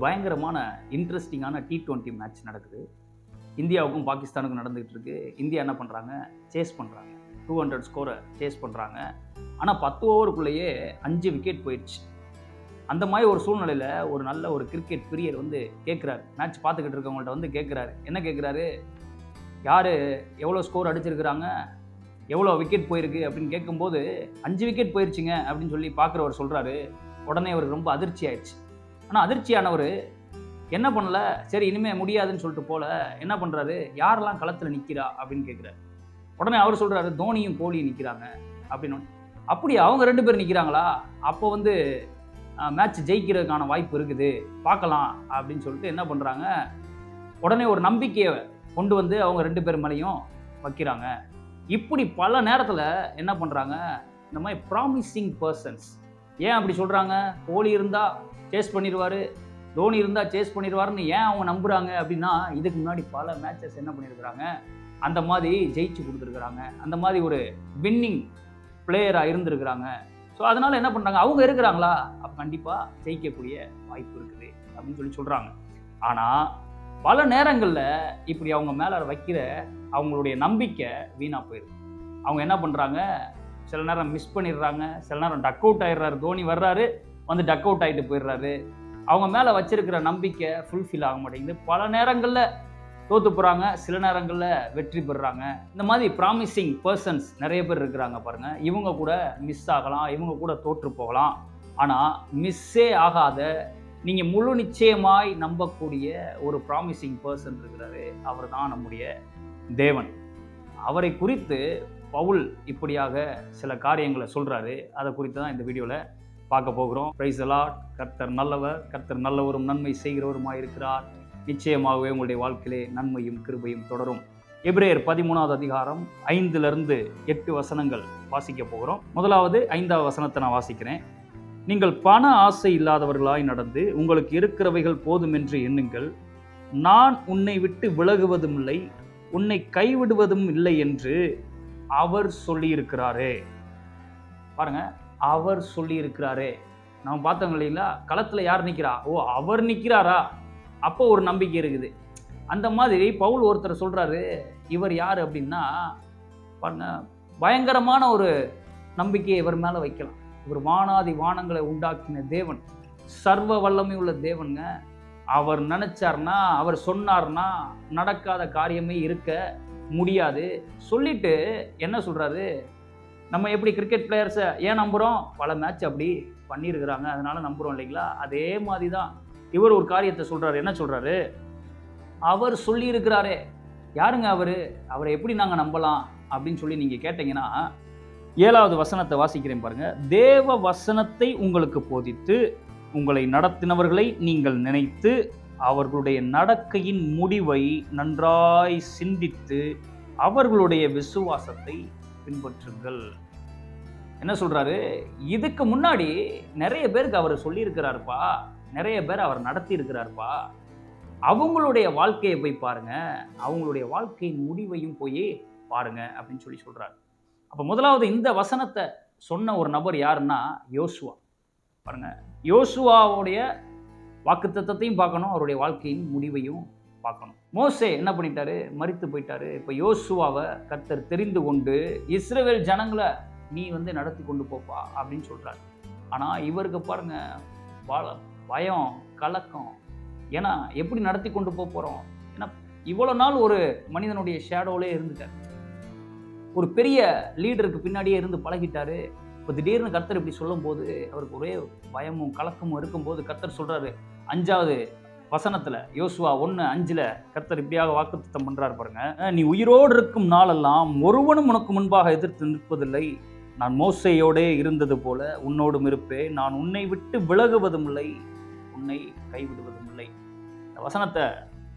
பயங்கரமான இன்ட்ரெஸ்டிங்கான T20 match நடக்குது. இந்தியாவுக்கும் பாகிஸ்தானுக்கும் நடந்துகிட்டு இருக்கு. இந்தியா என்ன பண்ணுறாங்க, சேஸ் பண்ணுறாங்க. 200 ஸ்கோரை சேஸ் பண்ணுறாங்க. ஆனால் 10 ஓவருக்குள்ளேயே 5 விக்கெட் போயிடுச்சு. அந்த மாதிரி ஒரு சூழ்நிலையில் ஒரு நல்ல ஒரு கிரிக்கெட் பிரியர் வந்து கேட்குறாரு, மேட்ச் பார்த்துக்கிட்டு இருக்கவங்கள்ட்ட வந்து கேட்குறாரு. என்ன கேட்குறாரு, யார் எவ்வளோ ஸ்கோர் அடிச்சிருக்கிறாங்க, எவ்வளோ விக்கெட் போயிருக்கு அப்படின்னு கேட்கும்போது 5 விக்கெட் போயிடுச்சுங்க அப்படின்னு சொல்லி பார்க்குறவர் சொல்கிறாரு. உடனே அவருக்கு ரொம்ப அதிர்ச்சி ஆயிடுச்சு. ஆனால் அதிர்ச்சியானவர் என்ன பண்ணல, சரி இனிமேல் முடியாதுன்னு சொல்லிட்டு போல என்ன பண்ணுறாரு, யாரெல்லாம் களத்தில் நிற்கிறா அப்படின்னு கேட்குறாரு. உடனே அவர் சொல்கிறாரு, தோனியும் கோலியும் நிற்கிறாங்க அப்படின்னு. அப்படி அவங்க 2 பேர் நிற்கிறாங்களா, அப்போ வந்து மேட்ச் ஜெயிக்கிறதுக்கான வாய்ப்பு இருக்குது, பார்க்கலாம் அப்படின்னு சொல்லிட்டு என்ன பண்ணுறாங்க, உடனே ஒரு நம்பிக்கையை கொண்டு வந்து அவங்க 2 பேர் மேலேயும் வைக்கிறாங்க. இப்படி பல நேரத்தில் என்ன பண்ணுறாங்க, இந்த மாதிரி ப்ராமிசிங் பர்சன்ஸ். ஏன் அப்படி சொல்கிறாங்க, கோலி இருந்தால் சேஸ் பண்ணிடுவார், தோனி இருந்தால் சேஸ் பண்ணிடுவாருன்னு ஏன் அவங்க நம்புகிறாங்க அப்படின்னா, இதுக்கு முன்னாடி பல மேட்சஸ் என்ன பண்ணியிருக்கிறாங்க, அந்த மாதிரி ஜெயிச்சு கொடுத்துருக்குறாங்க, அந்த மாதிரி ஒரு வின்னிங் பிளேயராக இருந்திருக்கிறாங்க. ஸோ அதனால் என்ன பண்ணுறாங்க, அவங்க இருக்கிறாங்களா அப்போ கண்டிப்பாக ஜெயிக்கக்கூடிய வாய்ப்பு இருக்குது அப்படின்னு சொல்லி சொல்கிறாங்க. ஆனால் பல நேரங்களில் இப்படி அவங்க மேலே வைக்கிற அவங்களுடைய நம்பிக்கை வீணாக போயிருக்கு. அவங்க என்ன பண்ணுறாங்க, சில நேரம் மிஸ் பண்ணிடுறாங்க, சில நேரம் டக் அவுட் ஆகிடுறாரு, தோனி வர்றாரு வந்து டக் அவுட் ஆகிட்டு போயிடுறாரு. அவங்க மேலே வச்சிருக்கிற நம்பிக்கை ஃபுல்ஃபில் ஆக மாட்டேங்குது. பல நேரங்களில் தோற்று போகிறாங்க, சில நேரங்களில் வெற்றி பெறுறாங்க. இந்த மாதிரி ப்ராமிசிங் பர்சன்ஸ் நிறைய பேர் இருக்கிறாங்க பாருங்கள். இவங்க கூட மிஸ் ஆகலாம், இவங்க கூட தோற்று போகலாம். ஆனால் மிஸ்ஸே ஆகாத, நீங்கள் முழு நிச்சயமாய் நம்பக்கூடிய ஒரு ப்ராமிசிங் பர்சன் இருக்கிறாரு. அவர் தான் நம்முடைய தேவன். அவரை குறித்து பவுல் இப்படியாக சில காரியங்களை சொல்கிறாரு. அதை குறித்து தான் இந்த வீடியோவில் பார்க்க போகிறோம். Praise the Lord. கர்த்தர் நல்லவர், கர்த்தர் நல்லவரும் நன்மை செய்கிறவருமாய் இருக்கிறார். நிச்சயமாகவே உங்களுடைய வாழ்க்கையிலே நன்மையும் கிருபையும் தொடரும். எபிரேயர் 13வது அதிகாரம் 5 - 8 வசனங்கள் வாசிக்க போகிறோம். முதலாவது 5வது வசனத்தை நான் வாசிக்கிறேன். நீங்கள் பண ஆசை இல்லாதவர்களாய் நடந்து உங்களுக்கு இருக்கிறவைகள் போதுமென்று எண்ணுங்கள். நான் உன்னை விட்டு விலகுவதும் இல்லை, உன்னை கைவிடுவதும் இல்லை என்று அவர் சொல்லியிருக்கிறாரே. பாருங்க, அவர் சொல்லியிருக்கிறாரே. நம்ம பார்த்தோம் இல்லைங்களா, களத்தில் யார் நிற்கிறா, ஓ அவர் நிற்கிறாரா, அப்போ ஒரு நம்பிக்கை இருக்குது. அந்த மாதிரி பவுல் ஒருத்தர் சொல்கிறாரு. இவர் யார் அப்படின்னா பாருங்க, பயங்கரமான ஒரு நம்பிக்கையை இவர் மேலே வைக்கலாம். இவர் வானாதி வானங்களை உண்டாக்கின தேவன், சர்வ வல்லமை உள்ள தேவனுங்க. அவர் நினைச்சார்னா, அவர் சொன்னார்னா நடக்காத காரியமே இருக்க முடியாது. சொல்லிட்டு என்ன சொல்றாரு, நம்ம எப்படி கிரிக்கெட் பிளேயர்ஸை ஏன் நம்புகிறோம், பல மேட்ச் அப்படி பண்ணியிருக்கிறாங்க அதனால நம்புகிறோம் இல்லைங்களா, அதே மாதிரி தான் இவர் ஒரு காரியத்தை சொல்றாரு. என்ன சொல்றாரு, அவர் சொல்லி இருக்கிறாரே. யாருங்க அவரு, அவரை எப்படி நாங்கள் நம்பலாம் அப்படின்னு சொல்லி நீங்கள் கேட்டீங்கன்னா, 7வது வசனத்தை வாசிக்கிறேன் பாருங்க. தேவ வசனத்தை உங்களுக்கு போதித்து உங்களை நடத்தினவர்களை நீங்கள் நினைத்து அவர்களுடைய நடக்கையின் முடிவை நன்றாய் சிந்தித்து அவர்களுடைய விசுவாசத்தை பின்பற்றுங்கள். என்ன சொல்றாரு, இதுக்கு முன்னாடி நிறைய பேருக்கு அவர் சொல்லியிருக்கிறாருப்பா, நிறைய பேர் அவர் நடத்தி இருக்கிறாருப்பா, அவங்களுடைய வாழ்க்கையை போய் பாருங்க, அவங்களுடைய வாழ்க்கையின் முடிவையும் போய் பாருங்க அப்படின்னு சொல்லி சொல்றாரு. அப்போ முதலாவது இந்த வசனத்தை சொன்ன ஒரு நபர் யாருன்னா யோசுவா. பாருங்க, யோசுவாவுடைய வாக்குத்தத்தத்தையும் பார்க்கணும், அவருடைய வாழ்க்கையின் முடிவையும் பார்க்கணும். மோசே என்ன பண்ணிட்டாரு, மரித்து போயிட்டாரு. இப்போ யோசுவாவை கர்த்தர் தெரிந்து கொண்டு இஸ்ரவேல் ஜனங்களை நீ வந்து நடத்தி கொண்டு போப்பா அப்படின்னு சொல்றாரு. ஆனால் இவருக்கு பாருங்க பயம், கலக்கம். ஏன்னா எப்படி நடத்தி கொண்டு போகிறோம், ஏன்னா இவ்வளோ நாள் ஒரு மனிதனுடைய ஷேடோவிலே இருந்துட்டார், ஒரு பெரிய லீடருக்கு பின்னாடியே இருந்து பழகிட்டாரு. இப்போ திடீர்னு கர்த்தர் இப்படி சொல்லும் போது அவருக்கு ஒரே பயமும் கலக்கமும் இருக்கும்போது கர்த்தர் சொல்றாரு 5வது வசனத்துல, யோசுவா 1:5 கர்த்தர் இப்படியாக வாக்குத்தத்தம் பண்றாரு பாருங்க. நீ உயிரோடு இருக்கும் நாளெல்லாம் ஒருவனும் உனக்கு முன்பாக எதிர்த்து நிற்பதில்லை, நான் மோசேயோடே இருந்தது போல உன்னோடும் இருப்பேன், நான் உன்னை விட்டு விலகுவதும் இல்லை, உன்னை கைவிடுவதும் இல்லை. இந்த வசனத்தை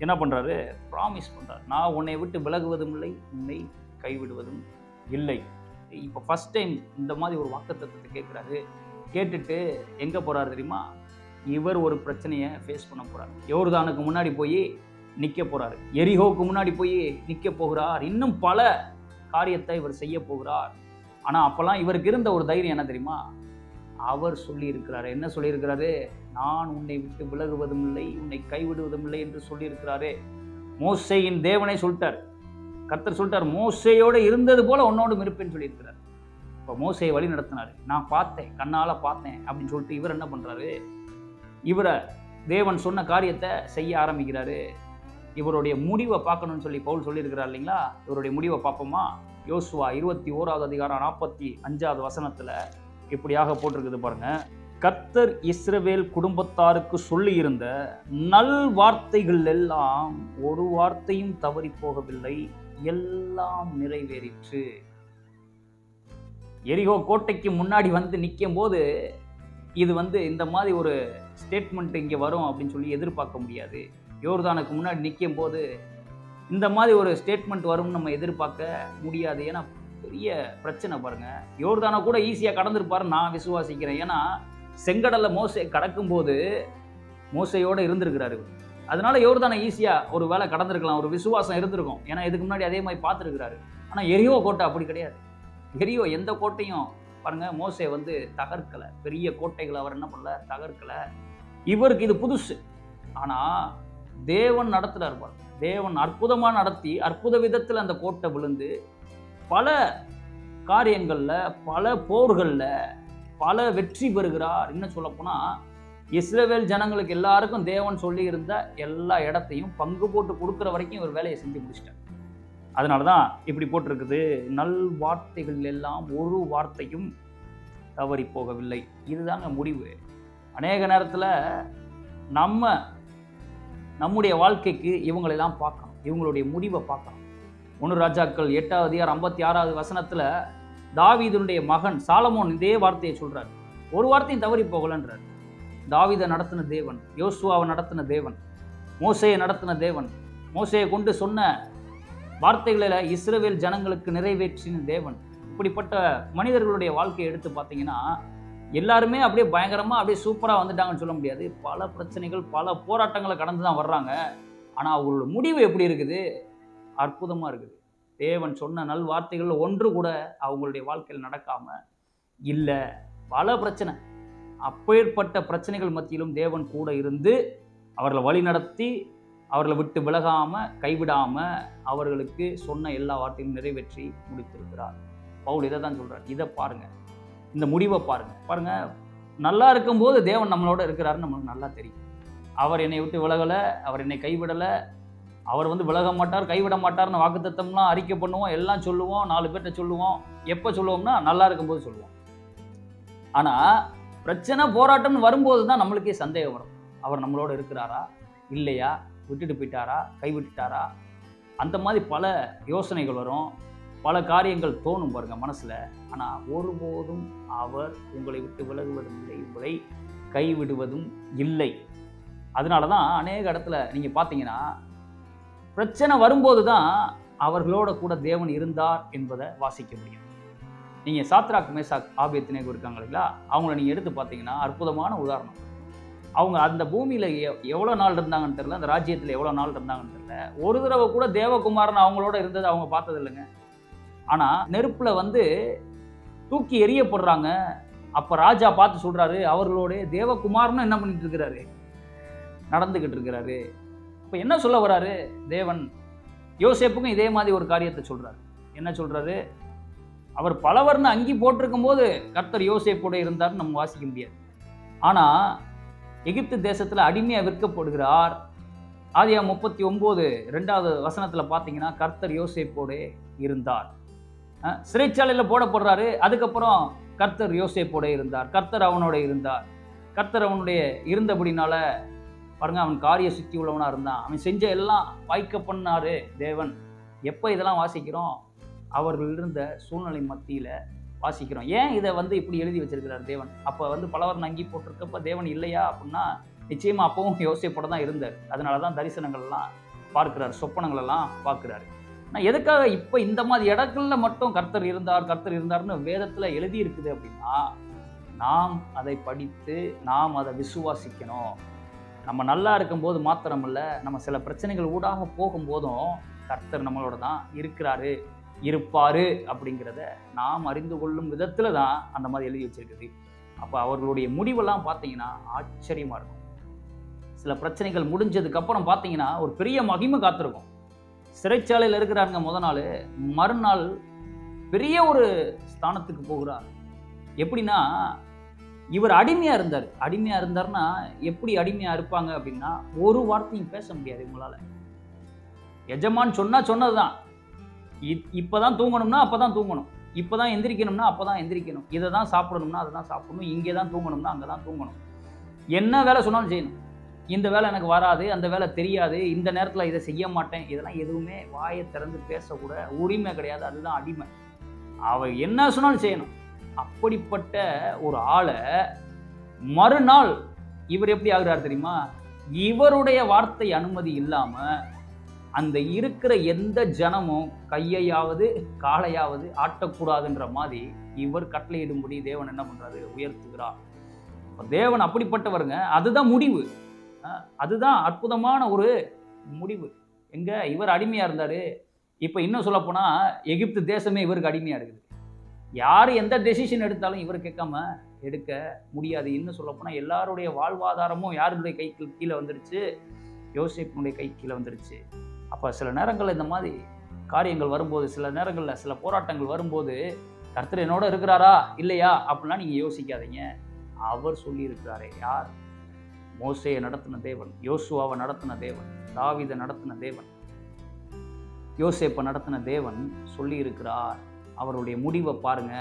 என்ன பண்றாரு, ப்ராமிஸ் பண்றாரு. நான் உன்னை விட்டு விலகுவதும் இல்லை, உன்னை கைவிடுவதும் இல்லை. இப்போ ஃபர்ஸ்ட் டைம் இந்த மாதிரி ஒரு வாக்குத்தத்தத்தை கேட்குறாரு. கேட்டுட்டு எங்கே போகிறாரு தெரியுமா, இவர் ஒரு பிரச்சனையை ஃபேஸ் பண்ண போகிறார். யோர்தானுக்கு முன்னாடி போய் நிற்க போகிறார், எரிகோவுக்கு முன்னாடி போய் நிற்க போகிறார், இன்னும் பல காரியத்தை இவர் செய்ய போகிறார். ஆனால் அப்போல்லாம் இவருக்கு இருந்த ஒரு தைரியம் என்ன தெரியுமா, அவர் சொல்லியிருக்கிறாரு. என்ன சொல்லியிருக்கிறாரு, நான் உன்னை விட்டு விலகுவதும் இல்லை, உன்னை கைவிடுவதும் இல்லை என்று சொல்லியிருக்கிறாரே. மோசேயின் தேவனை சொல்லிட்டார். கர்த்தர் சொல்லிட்டார், மோசேயோடு இருந்தது போல உன்னோடும் இருப்பேன்னு சொல்லியிருக்கிறார். இப்போ மோசேயை வழி நடத்தினார். நான் பார்த்தேன், கண்ணால் பார்த்தேன் அப்படின்னு சொல்லிட்டு இவர் என்ன பண்ணுறாரு, இவரை தேவன் சொன்ன காரியத்தை செய்ய ஆரம்பிக்கிறாரு. இவருடைய முடிவை பார்க்கணும்னு சொல்லி பவுல் சொல்லியிருக்கிறார் இல்லைங்களா? இவருடைய முடிவை பார்ப்போமா? யோசுவா 21வது அதிகாரம் 45வது வசனத்தில் இப்படியாக போட்டிருக்குது பாருங்க. கர்த்தர் இஸ்ரவேல் குடும்பத்தாருக்கு சொல்லி இருந்த நல் வார்த்தைகள் எல்லாம் ஒரு வார்த்தையும் தவறி போகவில்லை, எல்லாம் நிறைவேறிற்று. எரிகோ கோட்டைக்கு முன்னாடி வந்து நிற்கும் போது இது இந்த மாதிரி ஒரு ஸ்டேட்மெண்ட் இங்கே வரும் அப்படின்னு சொல்லி எதிர்பார்க்க முடியாது. யோர்தானுக்கு முன்னாடி நிற்கும் போது இந்த மாதிரி ஒரு ஸ்டேட்மெண்ட் வரும்னு நம்ம எதிர்பார்க்க முடியாது. ஏன்னா பெரிய பிரச்சனை பாருங்க. யோர்தானை கூட ஈஸியாக கடந்திருப்பாரு நான் விசுவாசிக்கிறேன். ஏன்னா செங்கடல்ல மோசே கடக்கும்போது மோசையோடு இருந்திருக்கிறாரு. அதனால யோர்தானை ஈஸியாக ஒரு வேலை கடந்திருக்கலாம், ஒரு விசுவாசம் இருந்திருக்கும். ஏன்னா இதுக்கு முன்னாடி அதே மாதிரி பார்த்துருக்கிறாரு. ஆனால் எரியோ கோட்டை அப்படி கிடையாது. எரியோ எந்த கோட்டையும் பாருங்க மோசே தகர்க்கலை. பெரிய கோட்டைகளை அவர் என்ன பண்ணல, தகர்க்கலை. இவருக்கு இது புதுசு. ஆனால் தேவன் நடத்துகிறார் பாருங்க. தேவன் அற்புதமாக நடத்தி அற்புத விதத்தில் அந்த கோட்டை விழுந்து பல காரியங்களில், பல போர்களில் பல வெற்றி பெறுகிறார். இன்னும் சொல்லப்போனால் இஸ்ரவேல் ஜனங்களுக்கு எல்லாருக்கும் தேவன் சொல்லி இருந்த எல்லா இடத்தையும் பங்கு போட்டு கொடுக்குற வரைக்கும் இவர் வேலையை செஞ்சு முடிச்சிட்டார். அதனால தான் இப்படி போட்டிருக்குது, நல் வார்த்தைகள் எல்லாம் ஒரு வார்த்தையும் தவறி போகவில்லை. இதுதாங்க முடிவு. அநேக நேரத்தில் நம்முடைய வாழ்க்கைக்கு இவங்களெல்லாம் பார்க்கணும், இவங்களுடைய முடிவை பார்க்கணும். 1 ராஜாக்கள் 8வது அதிகாரம் 56வது வசனத்தில் தாவீதுடைய மகன் சாலமோன் இதே வார்த்தையை சொல்றார். ஒரு வார்த்தையும் தவறி போகலன்றார். தாவீதை நடத்தின தேவன், யோசுவாவை நடத்தின தேவன், மோசேயை நடத்தின தேவன், மோசேயை கொண்டு சொன்ன வார்த்தைகளில் இஸ்ரவேல் ஜனங்களுக்கு நிறைவேற்றின தேவன். இப்படிப்பட்ட மனிதர்களுடைய வாழ்க்கையை எடுத்து பார்த்தீங்கன்னா எல்லாருமே அப்படியே பயங்கரமாக அப்படியே சூப்பராக வந்துட்டாங்கன்னு சொல்ல முடியாது. பல பிரச்சனைகள், பல போராட்டங்களை கடந்து தான் வர்றாங்க. ஆனால் அவங்களோட முடிவு எப்படி இருக்குது? அற்புதமாக இருக்குது. தேவன் சொன்ன நல் வார்த்தைகள் ஒன்று கூட அவங்களுடைய வாழ்க்கையில் நடக்காமல் இல்லை. பல பிரச்சனை, அப்பேற்பட்ட பிரச்சனைகள் மத்தியிலும் தேவன் கூட இருந்து அவர்களை வழி நடத்தி அவர்களை விட்டு விலகாமல் கைவிடாமல் அவர்களுக்கு சொன்ன எல்லா வார்த்தையும் நிறைவேற்றி முடித்திருக்கிறார். பவுல் இதை தான் சொல்கிறார். இதை பாருங்கள், இந்த முடிவை பாருங்கள். நல்லா இருக்கும்போது தேவன் நம்மளோட இருக்கிறாருன்னு நம்மளுக்கு நல்லா தெரியும். அவர் என்னை விட்டு விலகலை, அவர் என்னை கைவிடலை, அவர் விலக மாட்டார், கைவிட மாட்டார்னு வாக்குத்தத்தம்லாம் அறிக்கை பண்ணுவோம், எல்லாம் சொல்லுவோம், 4 பேர்கிட்ட சொல்லுவோம். எப்போ சொல்லுவோம்னா நல்லா இருக்கும்போது சொல்லுவோம். ஆனால் பிரச்சனை போராட்டம்னு வரும்போது தான் நம்மளுக்கே சந்தேகம் வரும். அவர் நம்மளோட இருக்கிறாரா இல்லையா, விட்டுட்டு போயிட்டாரா, கைவிட்டுட்டாரா, அந்த மாதிரி பல யோசனைகள் வரும், பல காரியங்கள் தோணும் பாருங்க மனசில். ஆனால் ஒருபோதும் அவர் உங்களை விட்டு விலகுவதும் இல்லை, உங்களை கைவிடுவதும் இல்லை. அதனால தான் அநேக இடத்துல நீங்கள் பார்த்தீங்கன்னா பிரச்சனை வரும்போது தான் அவர்களோட கூட தேவன் இருந்தார் என்பதை வாசிக்க முடியும். நீங்கள் சாத்ராக், மேசாக், ஆபேத்நேகோ இருக்காங்க இல்லைங்களா, அவங்கள நீங்கள் எடுத்து பார்த்தீங்கன்னா அற்புதமான உதாரணம். அவங்க அந்த பூமியில் எவ்வளோ நாள் இருந்தாங்கன்னு தெரியல, அந்த ராஜ்யத்தில் எவ்வளோ நாள் இருந்தாங்கன்னு தெரியல. ஒரு தடவை கூட தேவகுமாரன் அவங்களோட இருந்தது அவங்க பார்த்தது இல்லைங்க. ஆனால் நெருப்பில் தூக்கி எரியப்படுறாங்க. அப்போ ராஜா பார்த்து சொல்கிறாரு, அவர்களோட தேவகுமாரனும் என்ன பண்ணிட்டு இருக்கிறாரு, நடந்துக்கிட்டு இருக்கிறாரு. அப்போ என்ன சொல்ல வர்றாரு தேவன்? யோசேப்புக்கும் இதே மாதிரி ஒரு காரியத்தை சொல்கிறாரு. என்ன சொல்கிறாரு? அவர் பலவர்னு அங்கி போட்டிருக்கும் போது கர்த்தர் யோசேப்போட இருந்தார்னு நம்ம வாசிக்க முடியாது. ஆனால் எகிப்து தேசத்தில் அடிமையாக விற்கப்படுகிறார். ஆதியாகமம் 39:2வது வசனத்தில் பார்த்தீங்கன்னா கர்த்தர் யோசேப்போட இருந்தார். சிறைச்சாலையில் போடப்படுறாரு. அதுக்கப்புறம் கர்த்தர் யோசேப்போட இருந்தார், கர்த்தர் அவனோட இருந்தார். கர்த்தர் அவனுடைய இருந்தபடினால பாருங்க, அவன் காரிய சுத்தி உள்ளவனாக இருந்தான். அவன் செஞ்ச எல்லாம் வாய்க்க பண்ணாரு தேவன். எப்போ இதெல்லாம் வாசிக்கிறோம்? அவர்கள் இருந்த சூழ்நிலை மத்தியில் வாசிக்கிறோம். ஏன் இதை இப்படி எழுதி வச்சிருக்கிறார் தேவன்? அப்போ பலவர் நங்கி போட்டிருக்கப்ப தேவன் இல்லையா அப்படின்னா நிச்சயமா அப்பவும் யோசேப்போட தான் இருந்தார். அதனால தான் தரிசனங்கள்லாம் பார்க்கிறார், சொப்பனங்களெல்லாம் பார்க்கிறாரு. ஆனால் எதுக்காக இப்போ இந்த மாதிரி இடங்கள்ல மட்டும் கர்த்தர் இருந்தார்னு வேதத்தில் எழுதி இருக்குது அப்படின்னா, நாம் அதை படித்து நாம் அதை விசுவாசிக்கணும். நம்ம நல்லா இருக்கும்போது மாத்திரமல்ல, நம்ம சில பிரச்சனைகள் ஊடாக போகும்போதும் கர்த்தர் நம்மளோட தான் இருக்கிறாரு, இருப்பாரு அப்படிங்கிறத நாம் அறிந்து கொள்ளும் விதத்தில் தான் அந்த மாதிரி எழுதி வச்சிருக்குது. அப்போ அவர்களுடைய முடிவெல்லாம் பார்த்தீங்கன்னா ஆச்சரியமாக இருக்கும். சில பிரச்சனைகள் முடிஞ்சதுக்கப்புறம் பார்த்தீங்கன்னா ஒரு பெரிய மகிமை காத்திருக்கும். சிறைச்சாலையில் இருக்கிறாருங்க முத நாள், மறுநாள் பெரிய ஒரு ஸ்தானத்துக்கு போகிறார். எப்படின்னா, இவர் அடிமையாக இருந்தார். அடிமையாக இருந்தார்னா எப்படி அடிமையாக இருப்பாங்க அப்படின்னா, ஒரு வார்த்தையும் பேச முடியாது இவங்களால். எஜமான் சொன்னது தான். இப்போ தான் தூங்கணும்னா அப்போ தான் தூங்கணும், இப்போ தான் எந்திரிக்கணும்னா அப்போ தான் எந்திரிக்கணும், இதை தான் சாப்பிடணும்னா அதை தான் சாப்பிடணும், இங்கே தான் தூங்கணும்னா அங்கே தான் தூங்கணும், என்ன வேலை சொன்னாலும் செய்யணும். இந்த வேலை எனக்கு வராது, அந்த வேலை தெரியாது, இந்த நேரத்தில் இதை செய்ய மாட்டேன், இதெல்லாம் எதுவுமே வாயை திறந்து பேசக்கூட உரிமை கிடையாது. அதுதான் அடிமை. அவ என்ன சொன்னாலும் செய்யணும். அப்படிப்பட்ட ஒரு ஆளை மறுநாள் இவர் எப்படி ஆகுறாரு தெரியுமா? இவருடைய வார்த்தை அனுமதி இல்லாம அந்த இருக்கிற எந்த ஜனமும் கையையாவது காலையாவது ஆட்டக்கூடாதுன்ற மாதிரி இவர் கட்டளையிடும்படி தேவன் என்ன பண்றாரு? உயர்த்துகிறார். தேவன் அப்படிப்பட்டவருங்க. அதுதான் முடிவு. அதுதான் அற்புதமான ஒரு முடிவு. எங்க இவர் அடிமையா இருந்தாரு, இப்ப இன்னும் சொல்ல போனா எகிப்து தேசமே இவருக்கு அடிமையா இருக்குது. யாரு எந்த டெசிஷன் எடுத்தாலும் இவர் கேட்காம எடுக்க முடியாது. இன்னும் சொல்ல போனா எல்லாருடைய வாழ்வாதாரமும் யாருடைய கைக்கு கீழே வந்துருச்சு? யோசேப்பினுடைய கை கீழே வந்துருச்சு. அப்ப சில நேரங்கள்ல இந்த மாதிரி காரியங்கள் வரும்போது, சில நேரங்கள்ல சில போராட்டங்கள் வரும்போது, கர்த்தர் என்னோட இருக்கிறாரா இல்லையா அப்படிலாம் நீங்க யோசிக்காதீங்க. அவர் சொல்லி இருக்கிறாரே. யார்? மோசேயை நடத்தின தேவன், யோசுவாவை நடத்தின தேவன், தாவீதை நடத்தின தேவன், யோசேப்பை நடத்தின தேவன் சொல்லி இருக்கிறார். அவருடைய முடிவை பாருங்க.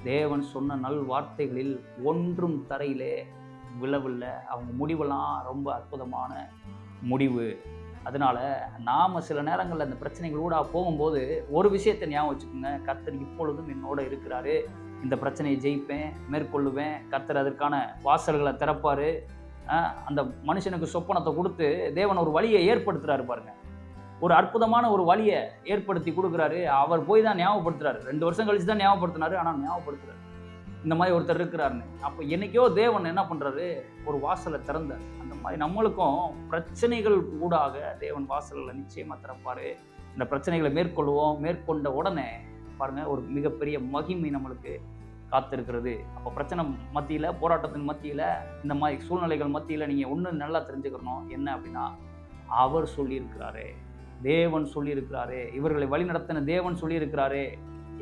தேவன் சொன்ன நல் வார்த்தைகளில் ஒன்றும் தரையிலே விழவில்லை. அவங்க முடிவெல்லாம் ரொம்ப அற்புதமான முடிவு. அதனால நாம சில நேரங்களில் அந்த பிரச்சனைகளோட போகும்போது ஒரு விஷயத்தை ஞாபகம் வச்சுக்கோங்க. கர்த்தர் இப்பொழுதும் என்னோட இருக்கிறாரு. இந்த பிரச்சனையை ஜெயிப்பேன், மேற்கொள்ளுவேன். கர்த்தர் அதற்கான வாசல்களை திறப்பாரு. அந்த மனுஷனுக்கு சொப்பனத்தை கொடுத்து தேவன் ஒரு வழியை ஏற்படுத்துறாரு பாருங்க. ஒரு அற்புதமான ஒரு வழியை ஏற்படுத்தி கொடுக்குறாரு. அவர் போய் தான் ஞாபகப்படுத்துறாரு. 2 வருஷம் கழிச்சு தான் ஞாபகப்படுத்தினாரு, ஆனால் ஞாபகப்படுத்துறாரு இந்த மாதிரி ஒருத்தர் இருக்கிறாருன்னு. அப்போ என்னைக்கோ தேவன் என்ன பண்றாரு? ஒரு வாசலை திறந்தார். அந்த மாதிரி நம்மளுக்கும் பிரச்சனைகள் ஊடாக தேவன் வாசல்களை நிச்சயமா திறப்பாரு. இந்த பிரச்சனைகளை மேற்கொள்வோம். மேற்கொண்ட உடனே பாருங்க ஒரு மிகப்பெரிய மகிமை நம்மளுக்கு காத்திருக்கிறது. அப்போ பிரச்சனை மத்தியில், போராட்டத்தின் மத்தியில், இந்த மாதிரி சூழ்நிலைகள் மத்தியில் நீங்கள் ஒன்று நல்லா தெரிஞ்சுக்கணும். என்ன அப்படின்னா, அவர் சொல்லியிருக்கிறாரே, தேவன் சொல்லியிருக்கிறாரே, இவர்களை வழிநடத்தின தேவன் சொல்லியிருக்கிறாரே,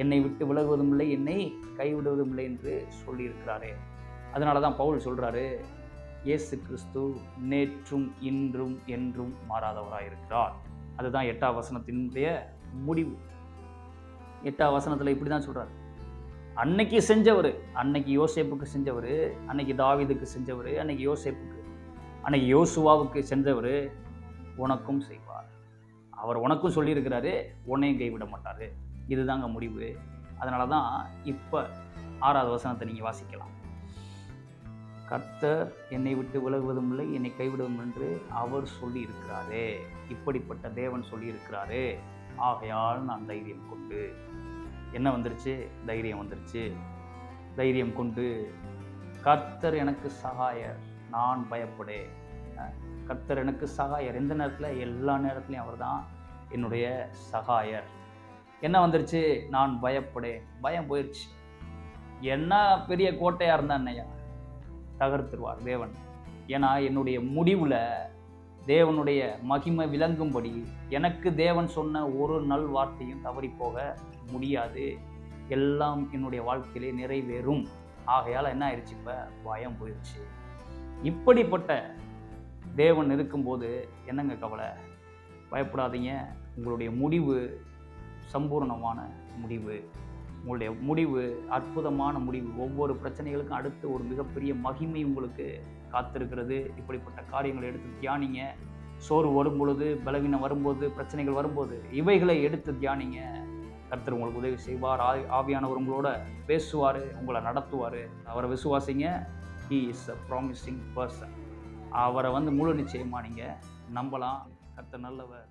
என்னை விட்டு விலகுவதும் இல்லை, என்னை கைவிடுவதும் இல்லை என்று சொல்லியிருக்கிறாரே. அதனால தான் பவுல் சொல்றாரு, இயேசு கிறிஸ்து நேற்றும் இன்றும் என்றும் மாறாதவராயிருக்கிறார். அதுதான் 8ஆம் வசனத்தினுடைய முடிவு. 8ஆம் வசனத்தில் இப்படி தான் சொல்றாரு, அன்னைக்கு செஞ்சவர், அன்னைக்கு யோசேப்புக்கு செஞ்சவர், அன்னைக்கு தாவீதுக்கு செஞ்சவர், அன்னைக்கு யோசேப்புக்கு, அன்னைக்கு யோசுவாவுக்கு செஞ்சவர் உனக்கும் செய்வார். அவர் உனக்கும் சொல்லியிருக்கிறாரு, உன்னையும் கைவிட மாட்டார். இதுதாங்க முடிவு. அதனால தான் இப்போ 6ஆவது வசனத்தை நீங்கள் வாசிக்கலாம். கர்த்தர் என்னை விட்டு விலகுவதும் இல்லை, என்னை கைவிடுவதும் என்று அவர் சொல்லி இருக்கிறாரே. இப்படிப்பட்ட தேவன் சொல்லி இருக்கிறாரே, ஆகையால் நான் தைரியம் கொண்டு, என்ன வந்துருச்சு? தைரியம் வந்துருச்சு. தைரியம் கொண்டு, கர்த்தர் எனக்கு சகாயர், நான் பயப்படேன். கர்த்தர் எனக்கு சகாயர். எந்த நேரத்தில்? எல்லா நேரத்துலையும் அவர் தான் என்னுடைய சகாயர். என்ன வந்துருச்சு? நான் பயப்படேன். பயம் போயிடுச்சு. என்ன பெரிய கோட்டையாக இருந்தா என்னையா தகர்த்துருவார் தேவன். ஏன்னா என்னுடைய முடிவில் தேவனுடைய மகிமை விளங்கும்படி எனக்கு தேவன் சொன்ன ஒரு நல் வார்த்தையும் தவறி போக முடியாது. எல்லாம் என்னுடைய வாழ்க்கையிலே நிறைவேறும். ஆகையால் என்ன ஆயிடுச்சு? இப்போ பயம் போயிடுச்சு. இப்படிப்பட்ட தேவன் இருக்கும்போது என்னங்க கவலை? பயப்படாதீங்க. உங்களுடைய முடிவு சம்பூர்ணமான முடிவு. உங்களுடைய முடிவு அற்புதமான முடிவு. ஒவ்வொரு பிரச்சனைகளுக்கும் அடுத்து ஒரு மிகப்பெரிய மகிமை உங்களுக்கு காத்திருக்கிறது. இப்படிப்பட்ட காரியங்களை எடுத்து தியானிங்க. சோர்வு வரும் பொழுது, பலவீனம் வரும்போது, பிரச்சனைகள் வரும்போது இவைகளை எடுத்து தியானிங்க. கர்த்தர் உங்களுக்கு உதவி செய்வார். ஆவியானவர் உங்களோட பேசுவார், உங்களை நடத்துவார். அவரை விசுவாசிங்க. He is a promising person. அவரை முழு நிச்சயமாக நீங்கள் நம்பலாம். கர்த்தர் நல்லவர்.